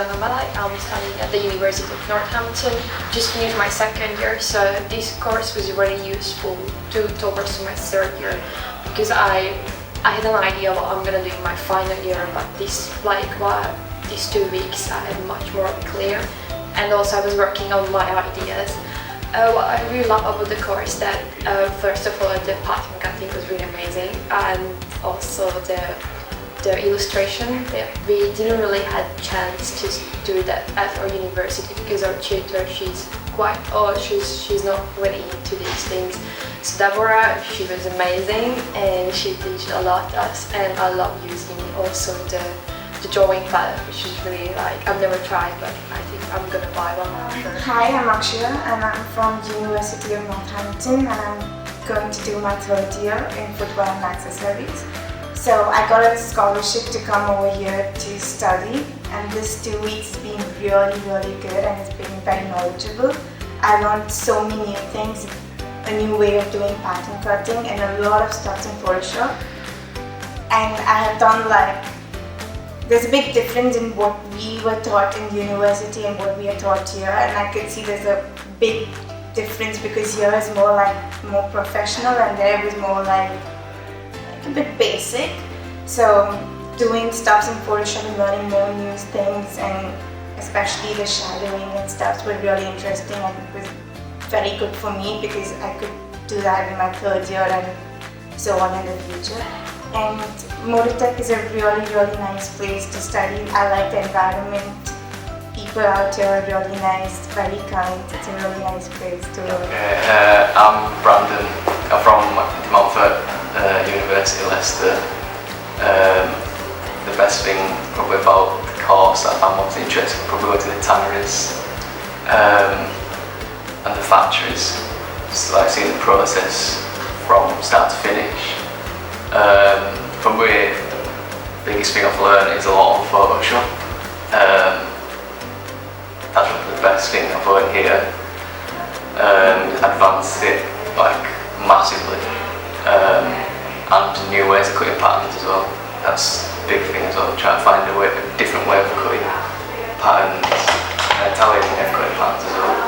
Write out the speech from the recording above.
I'm studying at the University of Northampton, just finished my second year, so this course was really useful towards my third year, because I had an idea what I'm gonna do in my final year, but these 2 weeks I had much more clear, and also I was working on my ideas. What I really love about the course that first of all the pattern cutting was really amazing, and also the illustration. We didn't really have a chance to do that at our university because our tutor, she's not really into these things. So Deborah, she was amazing and she taught a lot to us, and I love using also the drawing palette, which is really I've never tried, but I think I'm gonna buy one after. Hi, I'm Akshaya and I'm from the University of Northampton, and I'm going to do my third year in footwear and accessories. So I got a scholarship to come over here to study, and this 2 weeks has been really good, and it's been very knowledgeable. I learned so many new things, a new way of doing pattern cutting and a lot of stuff in Photoshop. And I have done there's a big difference in what we were taught in university and what we are taught here, and I could see there's a big difference because here is more professional and there was more a bit basic. So doing stuff in Photoshop and learning more new things, and especially the shadowing and stuff were really interesting, and it was very good for me because I could do that in my third year and so on in the future. And Modartech is a really nice place to study. I like the environment. People out here are really nice, very kind. It's a really nice place to live. I'm Brandon. I'm from Montfort University, Leicester. The best thing probably about the course that I found most interesting was probably going to the tanneries and the factories. Just seeing the process from start to finish. Probably the biggest thing I've learned is a lot on Photoshop. That's probably the best thing I've learned here. Advanced it massively, and new ways of cutting patterns as well. That's a big thing as well. Trying to find a different way of cutting patterns, Italian way of cutting patterns as well.